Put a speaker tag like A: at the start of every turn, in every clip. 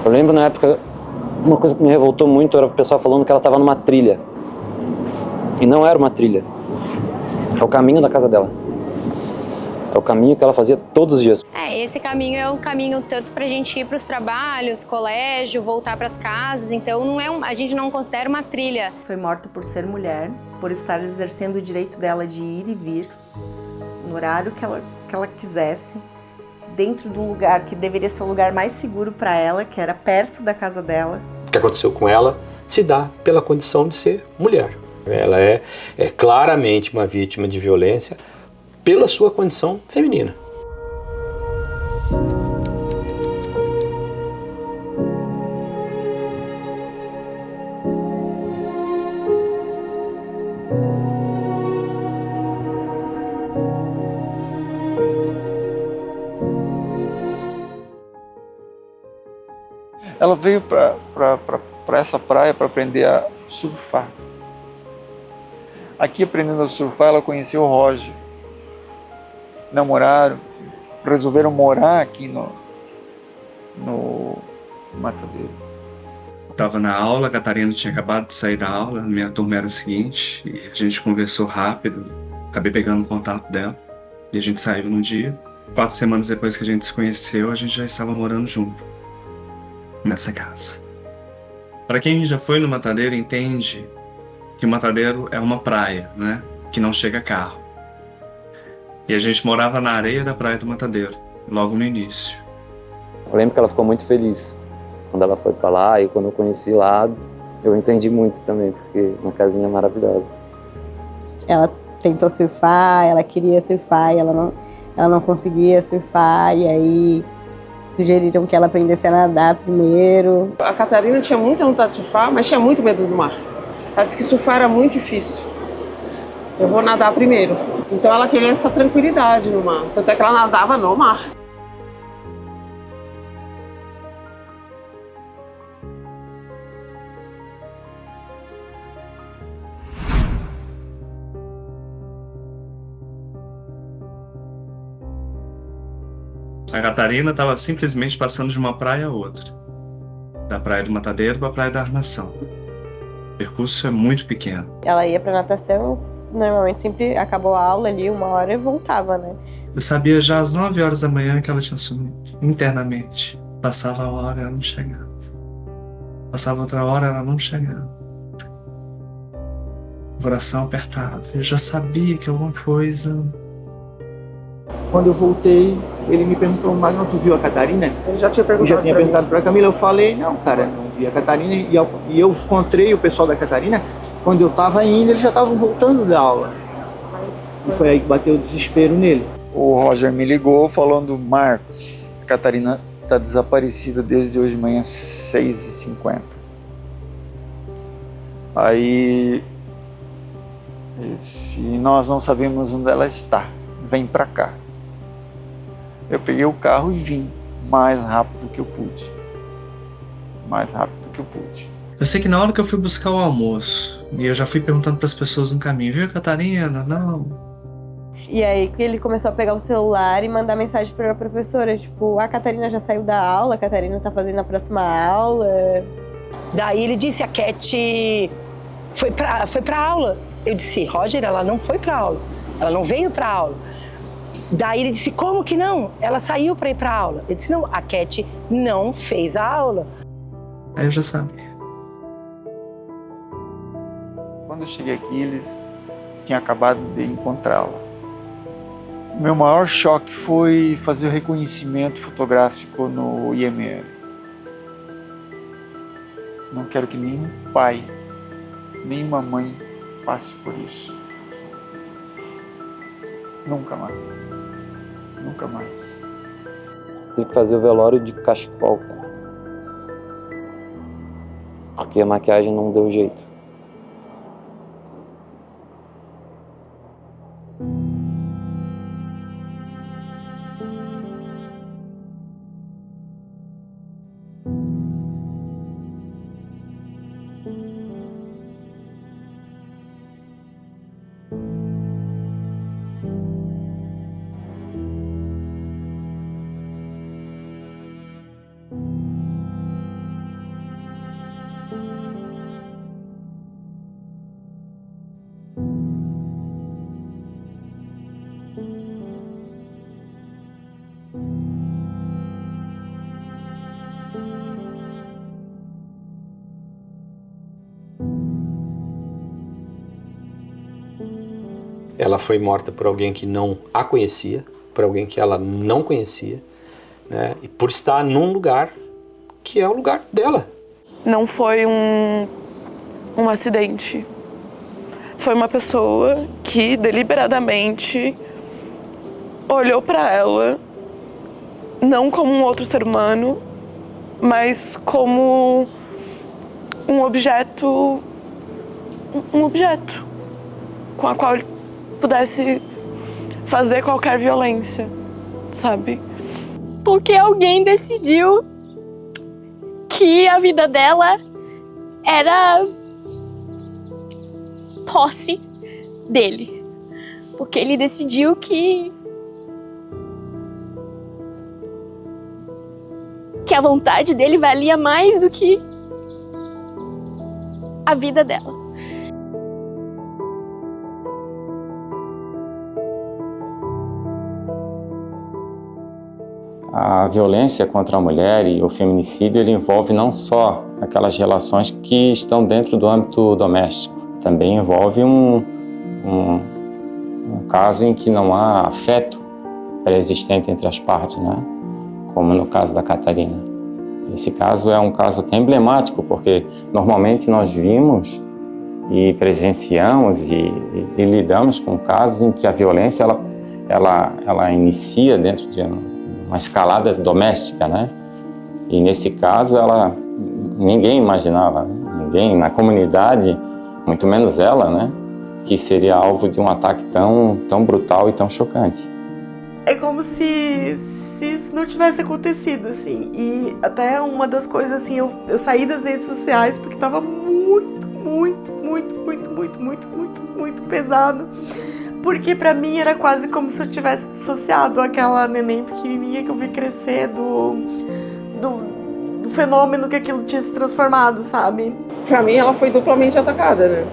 A: Eu lembro na época, uma coisa que me revoltou muito era o pessoal falando que ela estava numa trilha. E não era uma trilha. É o caminho da casa dela. É o caminho que ela fazia todos os dias.
B: Esse caminho é um caminho tanto para a gente ir para os trabalhos, colégio, voltar para as casas. Então não é a gente não considera uma trilha.
C: Foi morta por ser mulher, por estar exercendo o direito dela de ir e vir no horário que ela quisesse, dentro do lugar que deveria ser o lugar mais seguro para ela, que era perto da casa dela.
D: O que aconteceu com ela se dá pela condição de ser mulher. Ela é claramente uma vítima de violência pela sua condição feminina.
E: Ela veio para essa praia para aprender a surfar. Aqui, aprendendo a surfar, ela conheceu o Roger. Namoraram, resolveram morar aqui no Matadeiro.
F: Estava na aula, a Catarina tinha acabado de sair da aula, minha turma era a seguinte, e a gente conversou rápido, acabei pegando o contato dela, e a gente saiu num dia. 4 semanas depois que a gente se conheceu, a gente já estava morando junto, nessa casa. Para quem já foi no Matadeiro, entende que o Matadeiro é uma praia, né? Que não chega carro. E a gente morava na areia da praia do Matadeiro, logo no início.
A: Eu lembro que ela ficou muito feliz quando ela foi para lá, e quando eu conheci lá, eu entendi muito também, porque uma casinha maravilhosa.
G: Ela tentou surfar, ela queria surfar e ela não conseguia surfar, e aí sugeriram que ela aprendesse a nadar primeiro.
H: A Catarina tinha muita vontade de surfar, mas tinha muito medo do mar. Ela disse que surfar era muito difícil. Eu vou nadar primeiro. Então ela queria essa tranquilidade no mar. Tanto é que ela nadava no mar.
F: A Catarina estava simplesmente passando de uma praia a outra. Da praia do Matadeiro para a praia da Armação. O percurso é muito pequeno.
G: Ela ia pra natação, normalmente sempre acabou a aula ali, 1 hora e voltava, né?
F: Eu sabia já às 9 horas da manhã que ela tinha sumido, internamente. Passava a hora, ela não chegava. Passava outra hora, ela não chegava. O coração apertado. Eu já sabia que alguma coisa...
E: Quando eu voltei, ele me perguntou, mas não, tu viu a Catarina?
H: Ele já tinha
E: Eu
H: perguntado.
E: já tinha perguntado para a Camila, eu falei, não, cara, não vi a Catarina. E eu encontrei o pessoal da Catarina, quando eu estava indo, eles já estavam voltando da aula. E foi aí que bateu o desespero nele. O Roger me ligou falando, Marcos, a Catarina está desaparecida desde hoje de manhã, 6h50. Aí, ele disse, nós não sabemos onde ela está, vem para cá. Eu peguei o carro e vim mais rápido que eu pude. Mais rápido que eu pude.
F: Eu sei que na hora que eu fui buscar o almoço, e eu já fui perguntando para as pessoas no caminho, viu, Catarina? Não.
G: E aí que ele começou a pegar o celular e mandar mensagem pra professora, tipo, a Catarina já saiu da aula, a Catarina tá fazendo a próxima aula.
I: Daí ele disse, a Cat foi pra aula. Eu disse, Roger, ela não foi pra aula, ela não veio pra aula. Daí ele disse, como que não? Ela saiu para ir para a aula. Ele disse, não, a Cat não fez a aula.
F: Aí eu já sabia.
E: Quando eu cheguei aqui, eles tinham acabado de encontrá-la. O meu maior choque foi fazer o reconhecimento fotográfico no IML. Não quero que nenhum pai, nenhuma mãe passe por isso. Nunca mais. Nunca mais.
A: Tive que fazer o velório de cachecol, cara. Porque a maquiagem não deu jeito.
D: ela foi morta por alguém que não a conhecia, por alguém que ela não conhecia, né? E por estar num lugar que é o lugar dela.
J: Não foi um acidente. Foi uma pessoa que deliberadamente olhou para ela, não como um outro ser humano, mas como um objeto com a qual ele pudesse fazer qualquer violência, sabe?
K: Porque alguém decidiu que a vida dela era posse dele. Porque ele decidiu que a vontade dele valia mais do que a vida dela.
L: A violência contra a mulher e o feminicídio, ele envolve não só aquelas relações que estão dentro do âmbito doméstico, também envolve um caso em que não há afeto pré-existente entre as partes, né? Como no caso da Catarina. Esse caso é um caso até emblemático, porque normalmente nós vimos e presenciamos e lidamos com casos em que a violência ela inicia dentro de uma escalada doméstica, né? E nesse caso ninguém imaginava, né? Ninguém na comunidade, muito menos ela, né? Que seria alvo de um ataque tão brutal e tão chocante.
C: É como se isso não tivesse acontecido, assim. E até uma das coisas, assim, eu saí das redes sociais porque tava muito pesado. Porque pra mim era quase como se eu tivesse dissociado aquela neném pequenininha que eu vi crescer do fenômeno que aquilo tinha se transformado, sabe?
H: Pra mim ela foi duplamente atacada, né?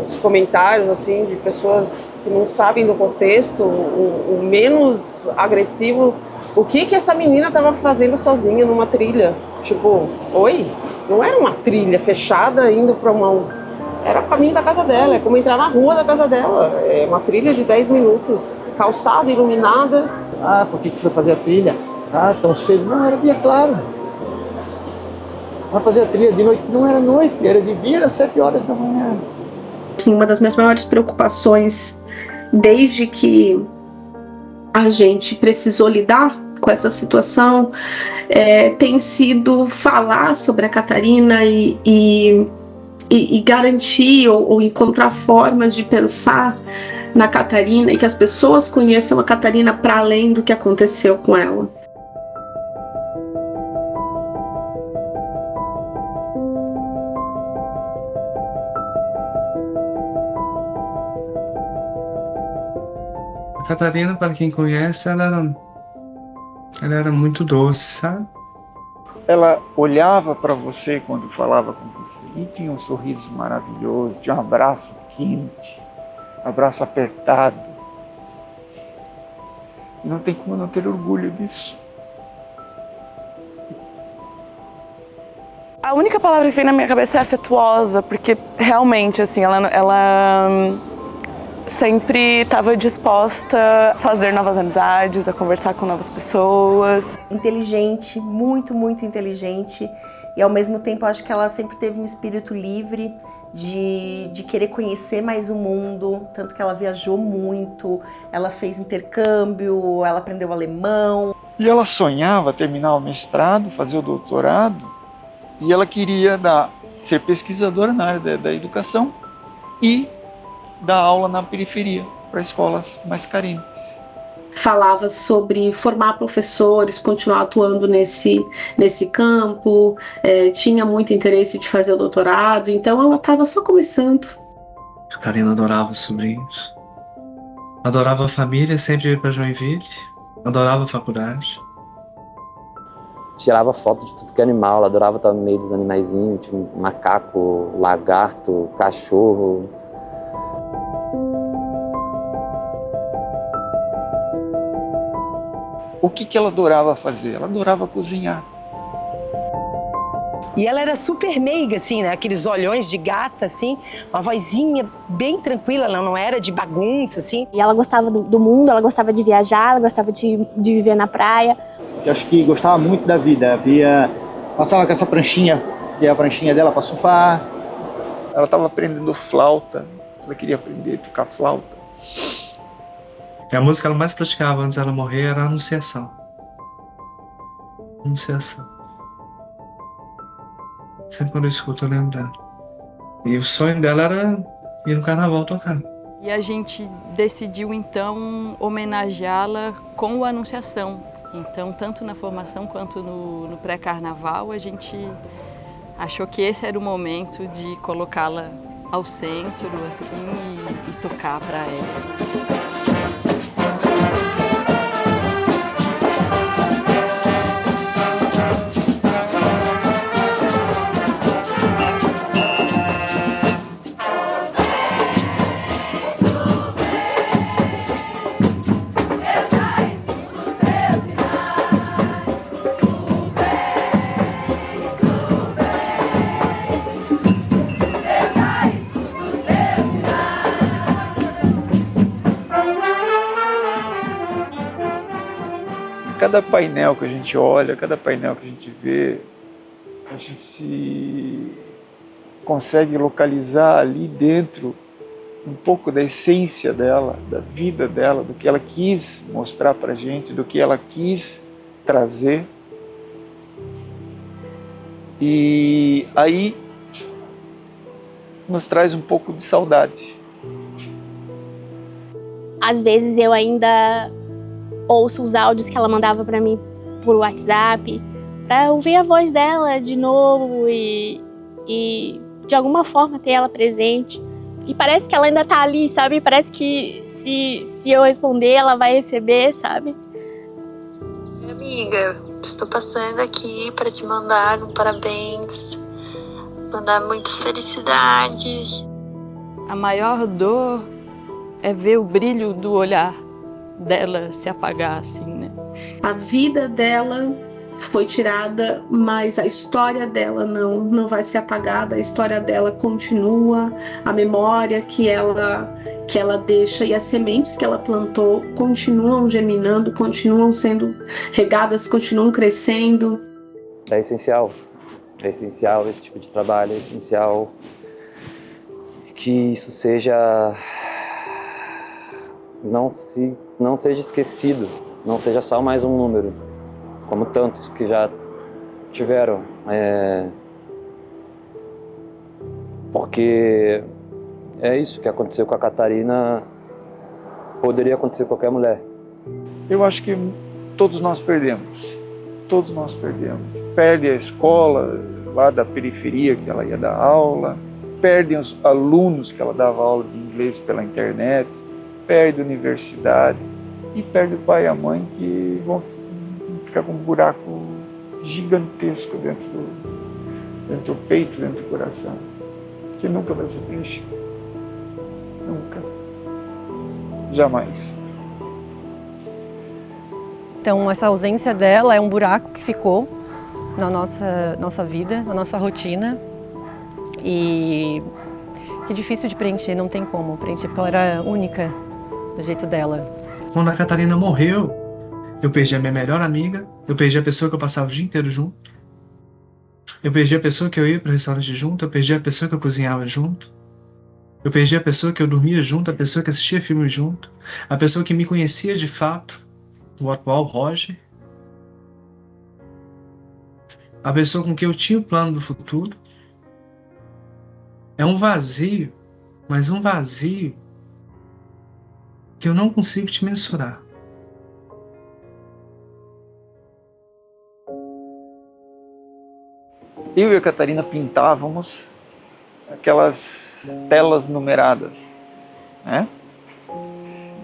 H: Os comentários, assim, de pessoas que não sabem do contexto, o menos agressivo. O que essa menina tava fazendo sozinha numa trilha? Tipo, oi? Não era uma trilha fechada indo pra Era o caminho da casa dela, é como entrar na rua da casa dela. É uma trilha de 10 minutos, calçada, iluminada.
E: Ah, por que foi fazer a trilha? Ah, tão cedo. Não, era dia claro. Vai fazer a trilha de noite, não era noite, era de dia, era 7 horas da manhã.
M: Sim, uma das minhas maiores preocupações, desde que a gente precisou lidar com essa situação, tem sido falar sobre a Catarina e garantir ou encontrar formas de pensar na Catarina e que as pessoas conheçam a Catarina para além do que aconteceu com ela.
F: A Catarina, para quem conhece, ela era muito doce, sabe?
E: Ela olhava para você quando falava com você e tinha um sorriso maravilhoso, tinha um abraço quente, um abraço apertado. E não tem como não ter orgulho disso.
J: A única palavra que vem na minha cabeça é afetuosa, porque realmente, assim, ela sempre estava disposta a fazer novas amizades, a conversar com novas pessoas.
C: Inteligente, muito inteligente. E ao mesmo tempo acho que ela sempre teve um espírito livre de querer conhecer mais o mundo. Tanto que ela viajou muito, ela fez intercâmbio, ela aprendeu alemão.
E: E ela sonhava terminar o mestrado, fazer o doutorado. E ela queria ser pesquisadora na área da educação e dar aula na periferia, para escolas mais carentes.
M: Falava sobre formar professores, continuar atuando nesse campo, tinha muito interesse de fazer o doutorado, então ela estava só começando.
F: A Catarina adorava os sobrinhos, adorava a família, sempre ia para Joinville, adorava a faculdade.
A: Tirava foto de tudo que é animal, ela adorava estar no meio dos animaizinhos, tipo macaco, lagarto, cachorro.
E: O que ela adorava fazer? Ela adorava cozinhar.
I: E ela era super meiga, assim, né? Aqueles olhões de gata, assim, uma vozinha bem tranquila, ela não era de bagunça, assim.
K: E ela gostava do mundo, ela gostava de viajar, ela gostava de viver na praia.
E: Eu acho que gostava muito da vida. Passava com essa pranchinha, que é a pranchinha dela para surfar. Ela estava aprendendo flauta, ela queria aprender a tocar flauta.
F: E a música que ela mais praticava antes dela morrer era a Anunciação. Anunciação. Sempre quando eu escuto eu lembro dela. E o sonho dela era ir no carnaval tocar.
N: E a gente decidiu então homenageá-la com o Anunciação. Então, tanto na formação quanto no pré-carnaval, a gente achou que esse era o momento de colocá-la ao centro, assim, e tocar para ela.
E: Cada painel que a gente olha, cada painel que a gente vê, a gente se consegue localizar ali dentro um pouco da essência dela, da vida dela, do que ela quis mostrar pra gente, do que ela quis trazer. E aí nos traz um pouco de saudade.
K: Às vezes eu ainda ouço os áudios que ela mandava para mim por WhatsApp, para ouvir a voz dela de novo e de alguma forma ter ela presente. E parece que ela ainda tá ali, sabe? Parece que se eu responder, ela vai receber, sabe?
O: Minha amiga, estou passando aqui para te mandar um parabéns, mandar muitas felicidades.
N: A maior dor é ver o brilho do olhar dela se apagar, assim, né?
M: A vida dela foi tirada, mas a história dela não vai ser apagada, a história dela continua, a memória que ela deixa e as sementes que ela plantou continuam germinando, continuam sendo regadas, continuam crescendo.
A: É essencial esse tipo de trabalho, é essencial que isso seja... não seja esquecido, não seja só mais um número, como tantos que já tiveram. Porque é isso que aconteceu com a Catarina, poderia acontecer com qualquer mulher.
E: Eu acho que todos nós perdemos. Todos nós perdemos. Perde a escola lá da periferia que ela ia dar aula, perdem os alunos que ela dava aula de inglês pela internet, perde a universidade e perde o pai e a mãe, que vão ficar com um buraco gigantesco dentro do peito, dentro do coração, que nunca vai ser preenchido. Nunca. Jamais.
P: Então, essa ausência dela é um buraco que ficou na nossa vida, na nossa rotina, e que é difícil de preencher, não tem como preencher, porque ela era única do jeito dela.
F: Quando a Catarina morreu, eu perdi a minha melhor amiga, eu perdi a pessoa que eu passava o dia inteiro junto, eu perdi a pessoa que eu ia para o restaurante junto, eu perdi a pessoa que eu cozinhava junto, eu perdi a pessoa que eu dormia junto, a pessoa que assistia filme junto, a pessoa que me conhecia de fato, o atual Roger, a pessoa com quem eu tinha o plano do futuro. É um vazio, mas um vazio que eu não consigo te mensurar.
E: Eu e a Catarina pintávamos aquelas telas numeradas, né?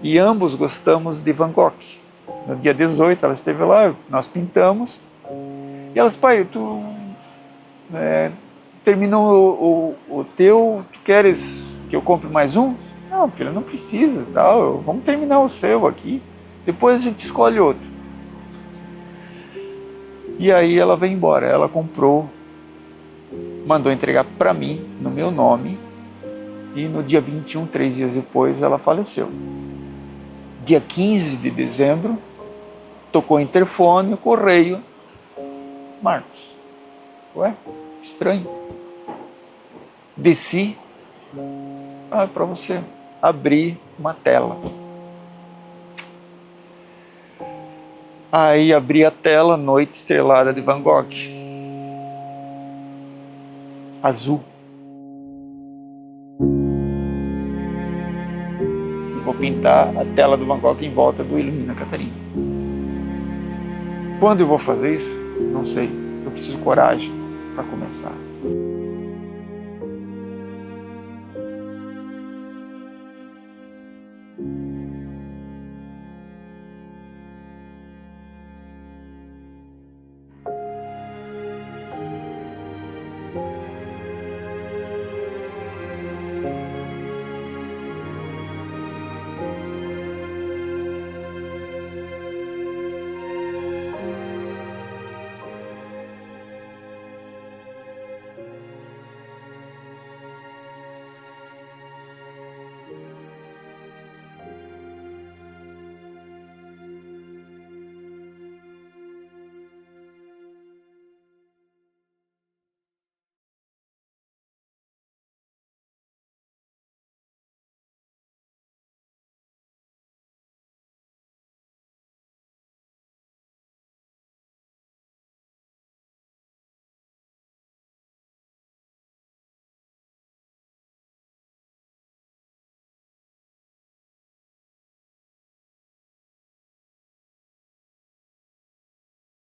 E: E ambos gostamos de Van Gogh. No dia 18 ela esteve lá, nós pintamos, e ela disse: pai, tu terminou o teu, tu queres que eu compre mais um? Não, filha, não precisa, tal, vamos terminar o seu aqui, depois a gente escolhe outro. E aí ela veio embora, ela comprou mandou entregar para mim, no meu nome, e no dia 21, 3 dias depois, ela faleceu. Dia 15 de dezembro, tocou o interfone, o correio, Marcos. Ué, estranho. Desci, para você, abri uma tela. Aí abri a tela, Noite Estrelada de Van Gogh. Azul. E vou pintar a tela do Van Gogh em volta do Ilumina Catarina. Quando eu vou fazer isso? Não sei. Eu preciso de coragem para começar.